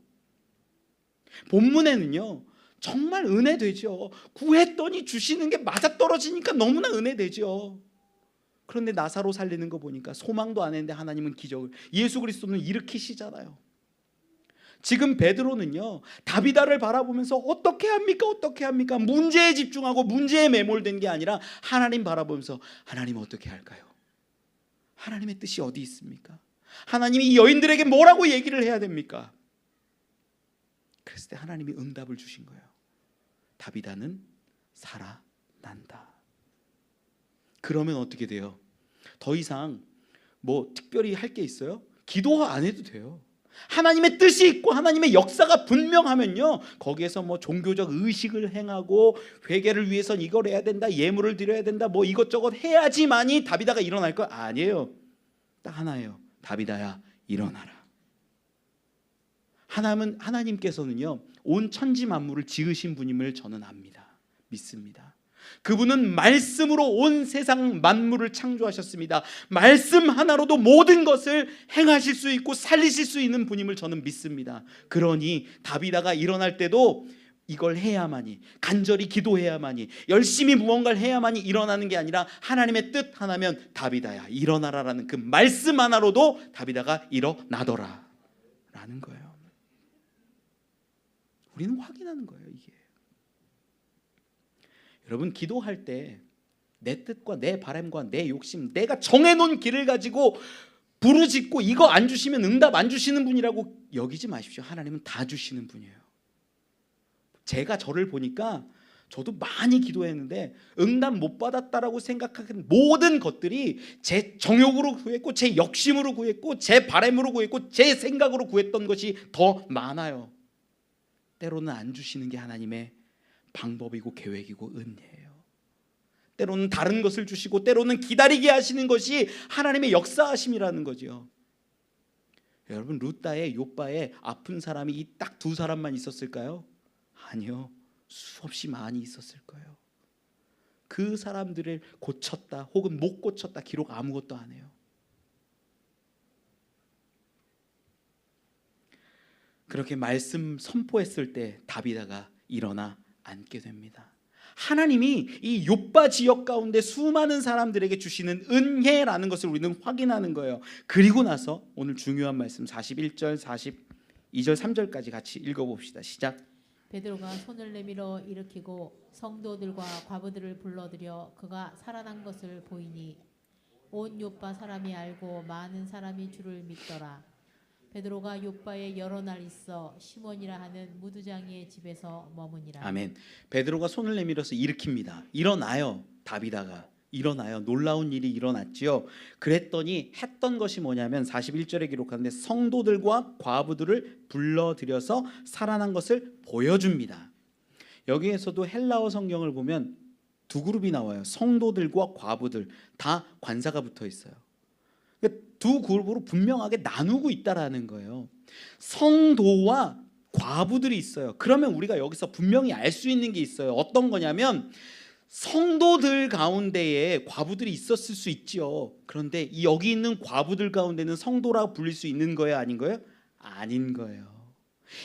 A: 본문에는요, 정말 은혜되죠. 구했더니 주시는 게 맞아떨어지니까 너무나 은혜되죠. 그런데 나사로 살리는 거 보니까 소망도 안 했는데 하나님은 기적을, 예수 그리스도는 일으키시잖아요. 지금 베드로는요, 다비다를 바라보면서 어떻게 합니까? 어떻게 합니까? 문제에 집중하고 문제에 매몰된 게 아니라 하나님 바라보면서 하나님 어떻게 할까요? 하나님의 뜻이 어디 있습니까? 하나님이 이 여인들에게 뭐라고 얘기를 해야 됩니까? 그랬을 때 하나님이 응답을 주신 거예요. 다비다는 살아난다. 그러면 어떻게 돼요? 더 이상 뭐 특별히 할 게 있어요? 기도 안 해도 돼요. 하나님의 뜻이 있고 하나님의 역사가 분명하면요, 거기에서 뭐 종교적 의식을 행하고 회개를 위해선 이걸 해야 된다, 예물을 드려야 된다, 뭐 이것저것 해야지만이 다비다가 일어날 거 아니에요. 딱 하나예요. 다비다야 일어나라. 하나님께서는요, 온 천지 만물을 지으신 분임을 저는 압니다. 믿습니다. 그분은 말씀으로 온 세상 만물을 창조하셨습니다. 말씀 하나로도 모든 것을 행하실 수 있고 살리실 수 있는 분임을 저는 믿습니다. 그러니 다비다가 일어날 때도 이걸 해야만이, 간절히 기도해야만이, 열심히 무언가를 해야만이 일어나는 게 아니라 하나님의 뜻 하나면 다비다야 일어나라라는 그 말씀 하나로도 다비다가 일어나더라 라는 거예요. 우리는 확인하는 거예요. 이게 여러분 기도할 때 내 뜻과 내 바람과 내 욕심, 내가 정해놓은 길을 가지고 부르짖고 이거 안 주시면 응답 안 주시는 분이라고 여기지 마십시오. 하나님은 다 주시는 분이에요. 제가 저를 보니까 저도 많이 기도했는데 응답 못 받았다라고 생각하는 모든 것들이 제 정욕으로 구했고 제 욕심으로 구했고 제 바람으로 구했고 제 생각으로 구했던 것이 더 많아요. 때로는 안 주시는 게 하나님의 방법이고 계획이고 은혜예요. 때로는 다른 것을 주시고 때로는 기다리게 하시는 것이 하나님의 역사하심이라는 거죠. 여러분 룻다에 욥바에 아픈 사람이 이 딱 두 사람만 있었을까요? 아니요. 수없이 많이 있었을 거예요. 그 사람들을 고쳤다 혹은 못 고쳤다 기록 아무것도 안 해요. 그렇게 말씀 선포했을 때 다비다가 일어나 앉게 됩니다. 하나님이 이 욥바 지역 가운데 수많은 사람들에게 주시는 은혜라는 것을 우리는 확인하는 거예요. 그리고 나서 오늘 중요한 말씀 41절 42절 3절까지 같이 읽어봅시다. 시작.
B: 베드로가 손을 내밀어 일으키고 성도들과 과부들을 불러들여 그가 살아난 것을 보이니 온 욥바 사람이 알고 많은 사람이 주를 믿더라. 베드로가 욥바에 여러 날 있어 시몬이라 하는 무두장이의 집에서 머무니라.
A: 아멘. 베드로가 손을 내밀어서 일으킵니다. 일어나요. 다비다가 일어나요. 놀라운 일이 일어났지요. 그랬더니 했던 것이 뭐냐면 41절에 기록하는데 성도들과 과부들을 불러들여서 살아난 것을 보여줍니다. 여기에서도 헬라어 성경을 보면 두 그룹이 나와요. 성도들과 과부들 다 관사가 붙어 있어요. 두 그룹으로 분명하게 나누고 있다라는 거예요. 성도와 과부들이 있어요. 그러면 우리가 여기서 분명히 알 수 있는 게 있어요. 어떤 거냐면 성도들 가운데에 과부들이 있었을 수 있죠. 그런데 여기 있는 과부들 가운데는 성도라고 불릴 수 있는 거예요? 아닌 거예요? 아닌 거예요.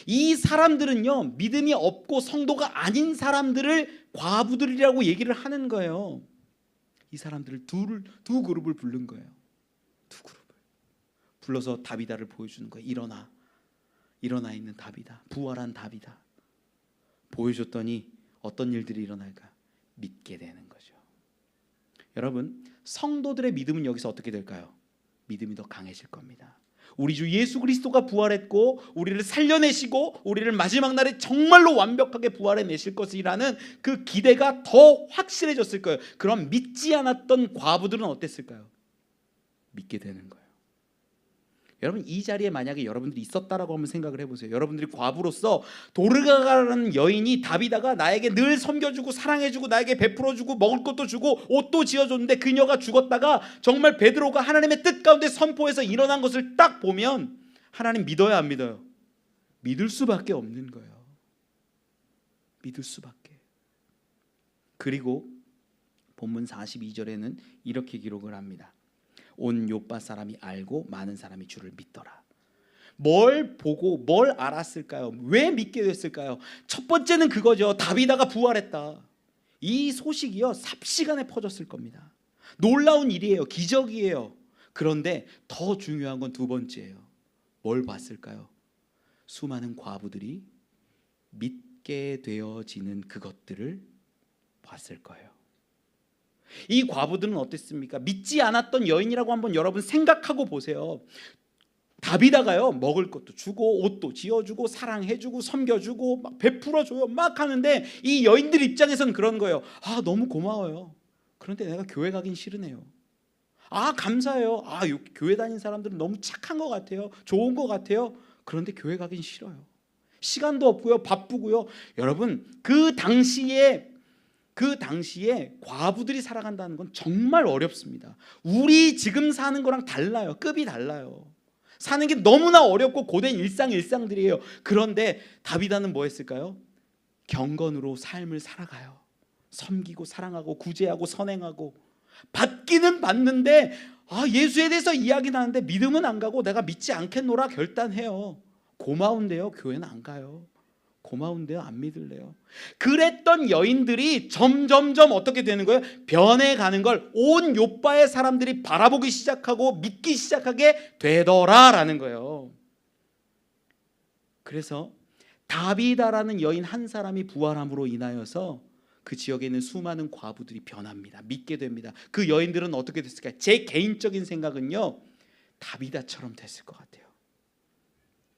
A: 이 사람들은요 믿음이 없고 성도가 아닌 사람들을 과부들이라고 얘기를 하는 거예요. 이 사람들을 두 그룹을 부른 거예요. 두 그룹을 불러서 다비다를 보여주는 거예요. 일어나 있는 다비다, 부활한 다비다 보여줬더니 어떤 일들이 일어날까? 믿게 되는 거죠. 여러분 성도들의 믿음은 여기서 어떻게 될까요? 믿음이 더 강해질 겁니다. 우리 주 예수 그리스도가 부활했고 우리를 살려내시고 우리를 마지막 날에 정말로 완벽하게 부활해내실 것이라는 그 기대가 더 확실해졌을 거예요. 그럼 믿지 않았던 과부들은 어땠을까요? 믿게 되는 거예요. 여러분 이 자리에 만약에 여러분들이 있었다라고 한번 생각을 해보세요. 여러분들이 과부로서 도르가라는 여인이 다비다가 나에게 늘 섬겨주고 사랑해주고 나에게 베풀어주고 먹을 것도 주고 옷도 지어줬는데 그녀가 죽었다가 정말 베드로가 하나님의 뜻 가운데 선포해서 일어난 것을 딱 보면 하나님 믿어요 안 믿어요? 믿을 수밖에 없는 거예요. 믿을 수밖에. 그리고 본문 42절에는 이렇게 기록을 합니다. 온 욥바 사람이 알고 많은 사람이 주를 믿더라. 뭘 보고 뭘 알았을까요? 왜 믿게 됐을까요? 첫 번째는 그거죠. 다비다가 부활했다. 이 소식이요 삽시간에 퍼졌을 겁니다. 놀라운 일이에요. 기적이에요. 그런데 더 중요한 건 두 번째예요. 뭘 봤을까요? 수많은 과부들이 믿게 되어지는 그것들을 봤을 거예요. 이 과부들은 어땠습니까? 믿지 않았던 여인이라고 한번 여러분 생각하고 보세요. 다비다가요 먹을 것도 주고 옷도 지어주고 사랑해주고 섬겨주고 막 베풀어줘요. 막 하는데 이 여인들 입장에서는 그런 거예요. 아 너무 고마워요. 그런데 내가 교회 가긴 싫으네요. 아 감사해요. 아 교회 다니는 사람들은 너무 착한 것 같아요. 좋은 것 같아요. 그런데 교회 가긴 싫어요. 시간도 없고요. 바쁘고요. 여러분 그 당시에 과부들이 살아간다는 건 정말 어렵습니다. 우리 지금 사는 거랑 달라요. 급이 달라요. 사는 게 너무나 어렵고 고된 일상들이에요. 그런데 다비다는 뭐 했을까요? 경건으로 삶을 살아가요. 섬기고 사랑하고 구제하고 선행하고 받기는 받는데 예수에 대해서 이야기는 하는데 믿음은 안 가고 내가 믿지 않겠노라 결단해요. 고마운데요. 교회는 안 가요. 고마운데요 안 믿을래요. 그랬던 여인들이 점점점 어떻게 되는 거예요? 변해가는 걸 온 욥바의 사람들이 바라보기 시작하고 믿기 시작하게 되더라라는 거예요. 그래서 다비다라는 여인 한 사람이 부활함으로 인하여서 그 지역에 있는 수많은 과부들이 변합니다. 믿게 됩니다. 그 여인들은 어떻게 됐을까요? 제 개인적인 생각은요, 다비다처럼 됐을 것 같아요.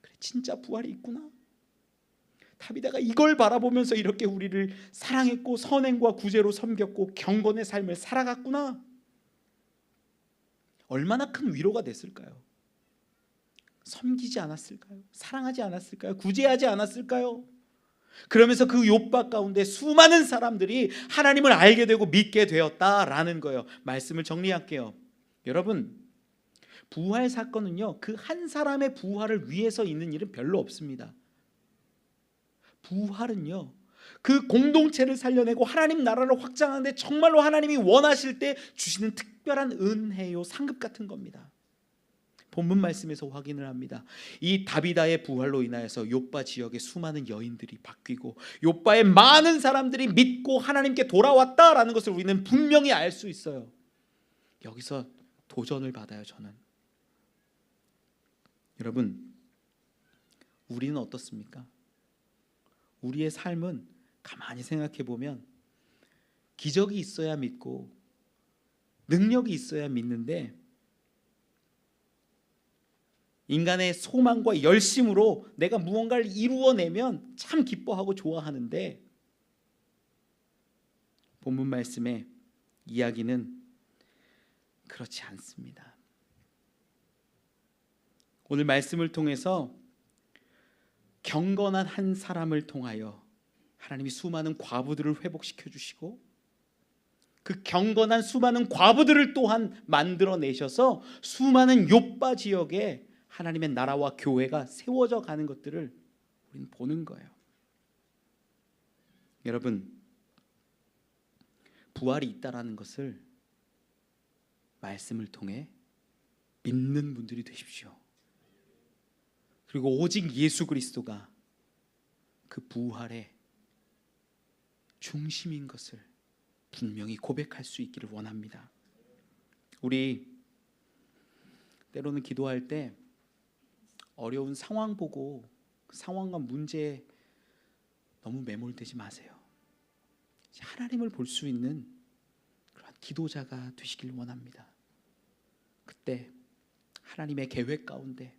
A: 그래, 진짜 부활이 있구나. 다비다가 이걸 바라보면서 이렇게 우리를 사랑했고 선행과 구제로 섬겼고 경건의 삶을 살아갔구나. 얼마나 큰 위로가 됐을까요? 섬기지 않았을까요? 사랑하지 않았을까요? 구제하지 않았을까요? 그러면서 그 욥바 가운데 수많은 사람들이 하나님을 알게 되고 믿게 되었다라는 거예요. 말씀을 정리할게요. 여러분, 부활 사건은요, 그 한 사람의 부활을 위해서 있는 일은 별로 없습니다. 부활은요, 그 공동체를 살려내고 하나님 나라를 확장하는데 정말로 하나님이 원하실 때 주시는 특별한 은혜요, 상급 같은 겁니다. 본문 말씀에서 확인을 합니다. 이 다비다의 부활로 인하여서 욥바 지역의 수많은 여인들이 바뀌고 욥바의 많은 사람들이 믿고 하나님께 돌아왔다라는 것을 우리는 분명히 알 수 있어요. 여기서 도전을 받아요. 저는, 여러분, 우리는 어떻습니까? 우리의 삶은 가만히 생각해 보면 기적이 있어야 믿고 능력이 있어야 믿는데, 인간의 소망과 열심으로 내가 무언가를 이루어내면 참 기뻐하고 좋아하는데, 본문 말씀의 이야기는 그렇지 않습니다. 오늘 말씀을 통해서 경건한 한 사람을 통하여 하나님이 수많은 과부들을 회복시켜 주시고 그 경건한 수많은 과부들을 또한 만들어내셔서 수많은 욥바 지역에 하나님의 나라와 교회가 세워져 가는 것들을 우리는 보는 거예요. 여러분, 부활이 있다라는 것을 말씀을 통해 믿는 분들이 되십시오. 그리고 오직 예수 그리스도가 그 부활의 중심인 것을 분명히 고백할 수 있기를 원합니다. 우리 때로는 기도할 때 어려운 상황 보고 그 상황과 문제에 너무 매몰되지 마세요. 하나님을 볼 수 있는 그런 기도자가 되시길 원합니다. 그때 하나님의 계획 가운데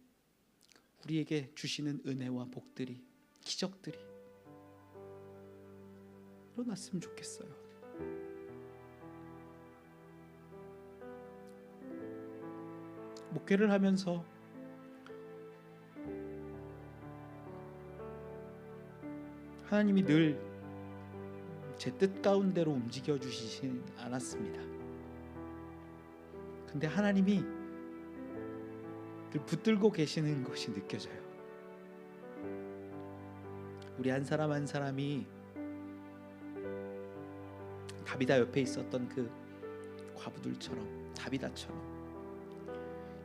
A: 우리에게 주시는 은혜와 복들이, 기적들이 일어났으면 좋겠어요. 목회를 하면서 하나님이 늘 제 뜻 가운데로 움직여 주시진 않았습니다. 근데 하나님이 늘 붙들고 계시는 것이 느껴져요. 우리 한 사람 한 사람이 다비다 옆에 있었던 그 과부들처럼, 다비다처럼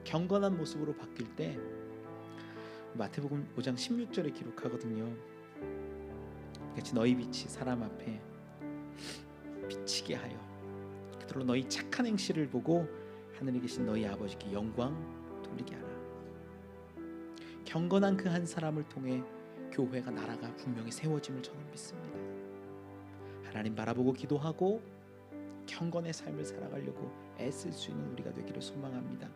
A: 경건한 모습으로 바뀔 때 마태복음 5장 16절에 기록하거든요. 같이 너희 빛이 사람 앞에 비치게 하여 그들로 너희 착한 행실을 보고 하늘에 계신 너희 아버지께 영광 돌리게 하라. 경건한 그 한 사람을 통해 교회가, 나라가 분명히 세워짐을 저는 믿습니다. 하나님 바라보고 기도하고 경건의 삶을 살아가려고 애쓸 수 있는 우리가 되기를 소망합니다.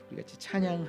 A: 우리 같이 찬양하고